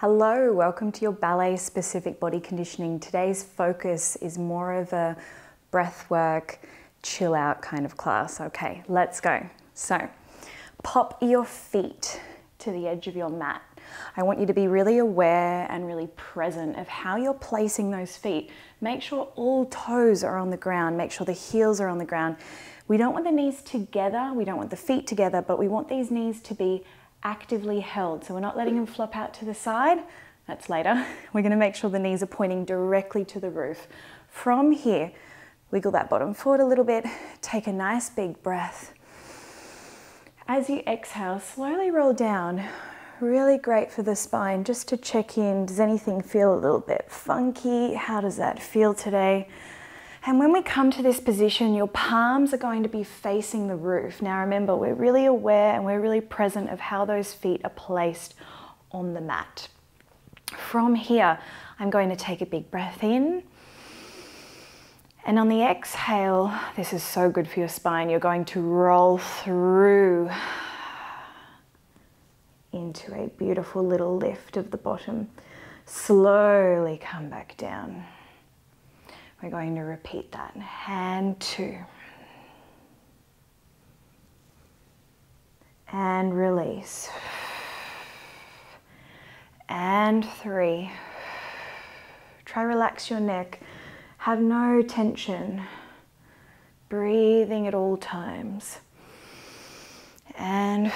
Hello, welcome to your ballet specific body conditioning. Today's focus is more of a breath work, chill out kind of class. Okay, let's go. So pop your feet to the edge of your mat. I want you to be really aware and really present of how you're placing those feet. Make sure all toes are on the ground. Make sure the heels are on the ground. We don't want the knees together. We don't want the feet together, but we want these knees to be actively held. So we're not letting them flop out to the side. That's later. We're going to make sure the knees are pointing directly to the roof. From here, wiggle that bottom foot a little bit. Take a nice big breath. As you exhale, slowly roll down. Really great for the spine, just to check in. Does anything feel a little bit funky? How does that feel today? And when we come to this position, your palms are going to be facing the roof. Now remember, we're really aware and we're really present of how those feet are placed on the mat. From here, I'm going to take a big breath in. And on the exhale, this is so good for your spine, you're going to roll through into a beautiful little lift of the bottom. Slowly come back down. We're going to repeat that. And 2. And release. And 3. Try relax your neck. Have no tension. Breathing at all times. And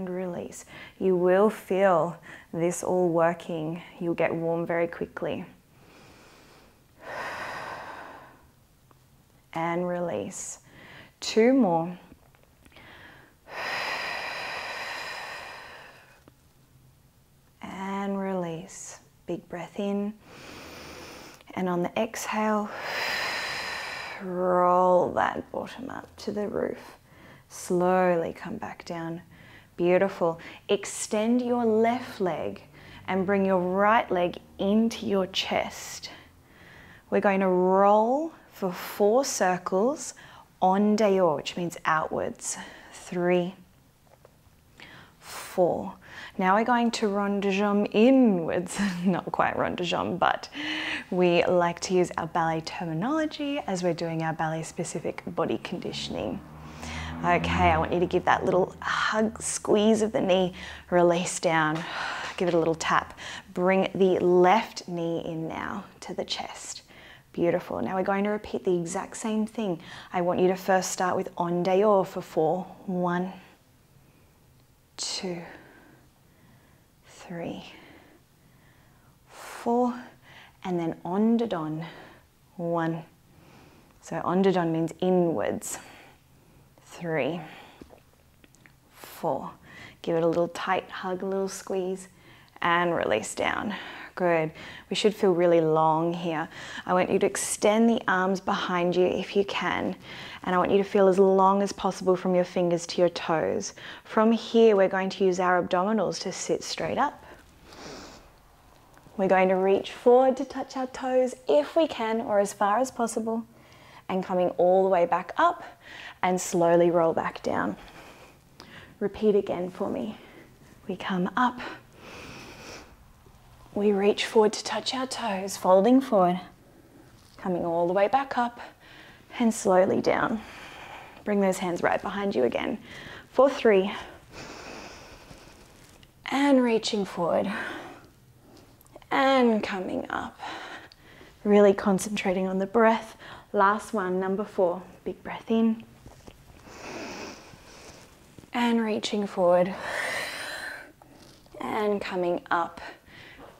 release. You will feel this all working. You'll get warm very quickly. And release. 2 more. And release. Big breath in. And on the exhale, roll that bottom up to the roof. Slowly come back down. Beautiful. Extend your left leg and bring your right leg into your chest. We're going to roll for 4 circles en dehors, which means outwards. 3, 4. Now we're going to rond de jambe inwards. Not quite rond de jambe, but we like to use our ballet terminology as we're doing our ballet specific body conditioning. Okay, I want you to give that little hug, squeeze of the knee, release down, give it a little tap. Bring the left knee in now to the chest. Beautiful. Now we're going to repeat the exact same thing. I want you to first start with en dehors for 4. 1, 2, 3, 4, and then en dedans. 1. So en dedans means inwards. 3, 4. Give it a little tight hug, a little squeeze, and release down. Good. We should feel really long here. I want you to extend the arms behind you if you can, and I want you to feel as long as possible from your fingers to your toes. From here, we're going to use our abdominals to sit straight up. We're going to reach forward to touch our toes if we can, or as far as possible, and coming all the way back up and slowly roll back down. Repeat again for me. We come up, we reach forward to touch our toes, folding forward, coming all the way back up and slowly down. Bring those hands right behind you again for 3, and reaching forward and coming up. Really concentrating on the breath. Last one, number 4. Big breath in. And reaching forward. And coming up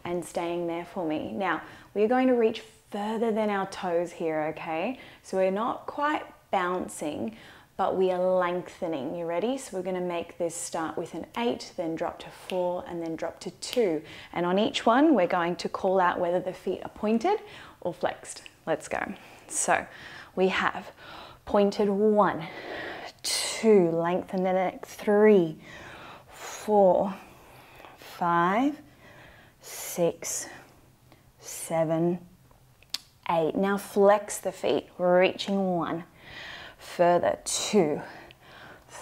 and staying there for me. Now, we're going to reach further than our toes here, okay? So we're not quite bouncing, but we are lengthening. You ready? So we're going to make this start with an 8, then drop to 4, and then drop to 2. And on each one, we're going to call out whether the feet are pointed or flexed. Let's go. So we have pointed 1, 2, lengthen the neck, 3, 4, 5, 6, 7, 8. Now flex the feet, reaching 1, further 2,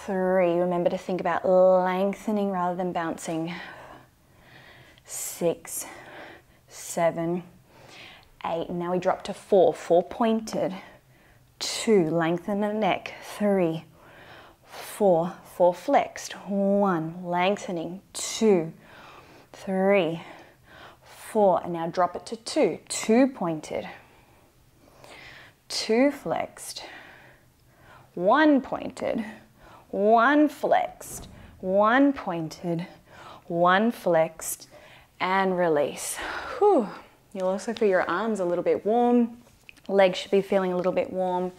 3. Remember to think about lengthening rather than bouncing. 6, 7, 8. Now we drop to 4. 4 pointed. 2. Lengthen the neck. 3, 4. 4 flexed. 1. Lengthening. 2, 3, 4. And now drop it to 2. 2 pointed. 2 flexed. 1 pointed. 1 flexed. 1 pointed. 1 flexed. And release. Whew. You'll also feel your arms a little bit warm. Legs should be feeling a little bit warm.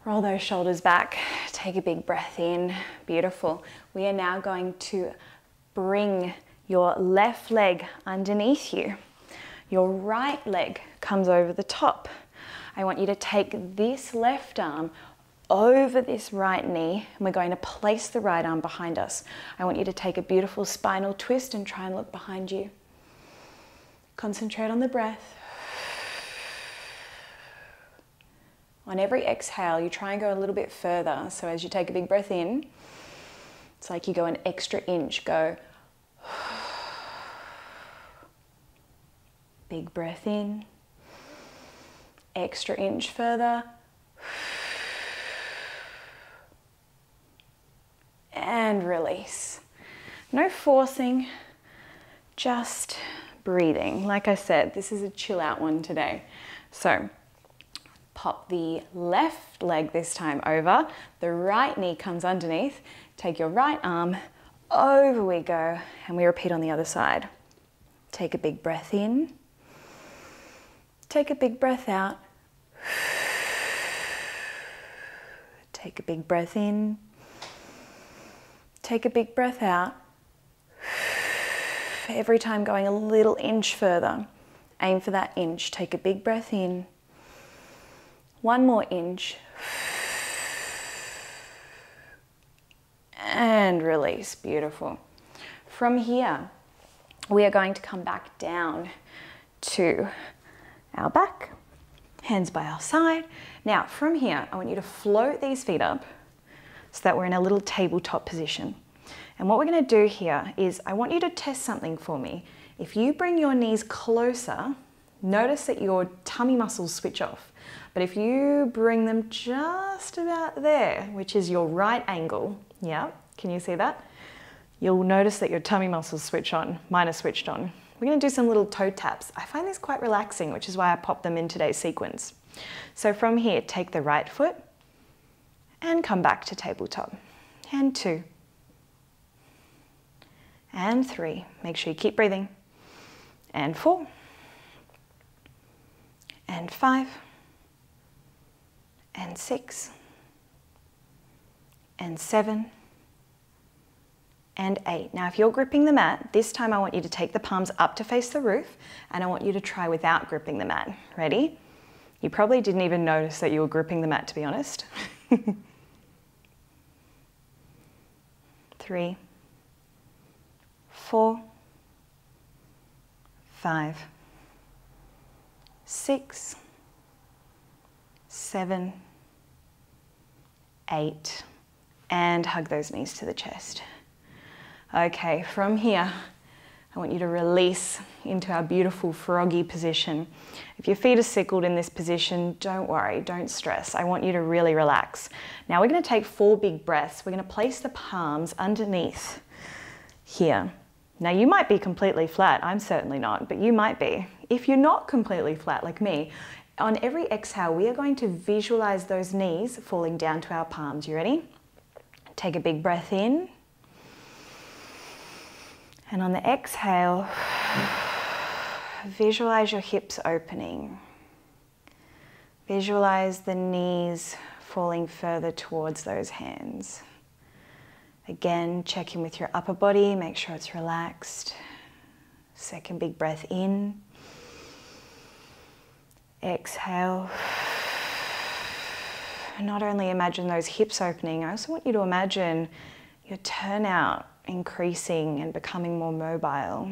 Roll those shoulders back. Take a big breath in. Beautiful. We are now going to bring your left leg underneath you. Your right leg comes over the top. I want you to take this left arm over this right knee, and we're going to place the right arm behind us. I want you to take a beautiful spinal twist and try and look behind you. Concentrate on the breath. On every exhale, you try and go a little bit further. So as you take a big breath in, it's like you go an extra inch. Go. Big breath in. Extra inch further. And release. No forcing, just breathing. Like I said, this is a chill out one today. So pop the left leg this time over. The right knee comes underneath. Take your right arm, over we go, and we repeat on the other side. Take a big breath in. Take a big breath out. Take a big breath in. Take a big breath out. Every time going a little inch further. Aim for that inch. Take a big breath in. 1 more inch. And release. Beautiful. From here, we are going to come back down to our back. Hands by our side. Now, from here, I want you to float these feet up so that we're in a little tabletop position. And what we're going to do here is I want you to test something for me. If you bring your knees closer, notice that your tummy muscles switch off. But if you bring them just about there, which is your right angle, yeah, can you see that? You'll notice that your tummy muscles switch on. Mine are switched on. We're going to do some little toe taps. I find these quite relaxing, which is why I popped them in today's sequence. So from here, take the right foot and come back to tabletop. And 2. And 3. Make sure you keep breathing. And 4. And 5. And 6. And 7. And 8. Now if you're gripping the mat, this time I want you to take the palms up to face the roof, and I want you to try without gripping the mat. Ready? You probably didn't even notice that you were gripping the mat, to be honest. 3, 4, 5, 6, 7, 8, and hug those knees to the chest. Okay, from here, I want you to release into our beautiful froggy position. If your feet are sickled in this position, don't worry, don't stress. I want you to really relax. Now we're going to take 4 big breaths. We're going to place the palms underneath here. Now you might be completely flat. I'm certainly not, but you might be. If you're not completely flat like me, on every exhale, we are going to visualize those knees falling down to our palms. You ready? Take a big breath in. And on the exhale, visualize your hips opening. Visualize the knees falling further towards those hands. Again, check in with your upper body, make sure it's relaxed. Second big breath in. Exhale. Not only imagine those hips opening, I also want you to imagine your turnout increasing and becoming more mobile.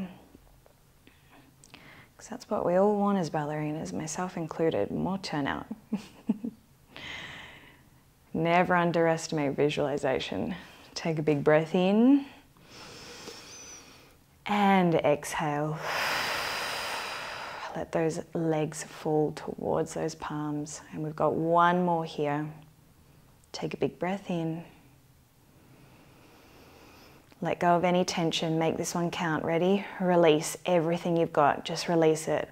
Because that's what we all want as ballerinas, myself included, more turnout. Never underestimate visualization. Take a big breath in and exhale. Let those legs fall towards those palms. And we've got one more here. Take a big breath in. Let go of any tension. Make this one count. Ready? Release everything you've got. Just release it.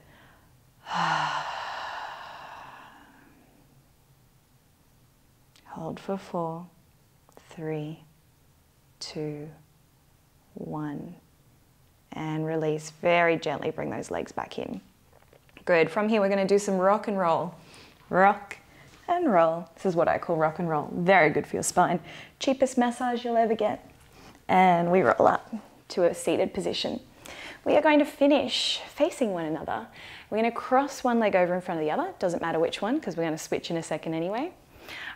Hold for 4, 3, 2, 1. And release. Very gently bring those legs back in. Good. From here, we're going to do some rock and roll. Rock and roll. This is what I call rock and roll. Very good for your spine. Cheapest massage you'll ever get. And we roll up to a seated position. We are going to finish facing one another. We're going to cross one leg over in front of the other. Doesn't matter which one, because we're going to switch in a second anyway.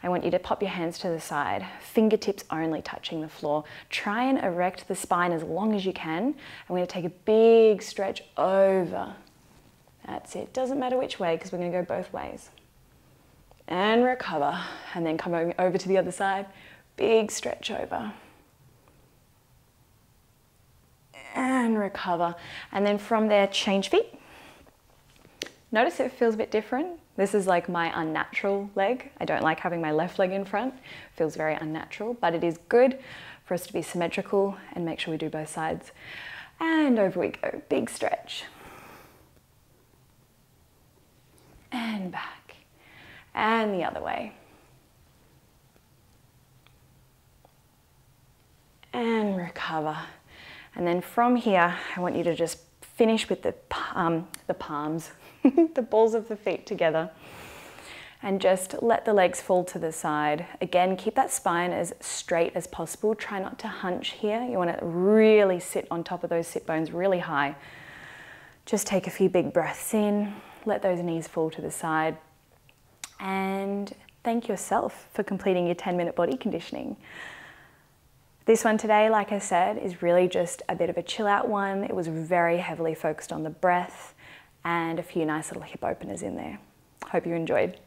I want you to pop your hands to the side, fingertips only touching the floor. Try and erect the spine as long as you can. And we're going to take a big stretch over. That's it. Doesn't matter which way, because we're going to go both ways. And recover. And then come over to the other side. Big stretch over. And recover. And then from there, change feet. Notice it feels a bit different. This is like my unnatural leg. I don't like having my left leg in front. It feels very unnatural, but it is good for us to be symmetrical and make sure we do both sides. And over we go. Big stretch. And back. And the other way. And recover. And then from here, I want you to just finish with the palms, the balls of the feet together. And just let the legs fall to the side. Again, keep that spine as straight as possible. Try not to hunch here. You want to really sit on top of those sit bones really high. Just take a few big breaths in. Let those knees fall to the side. And thank yourself for completing your 10-minute body conditioning. This one today, like I said, is really just a bit of a chill out one. It was very heavily focused on the breath and a few nice little hip openers in there. Hope you enjoyed.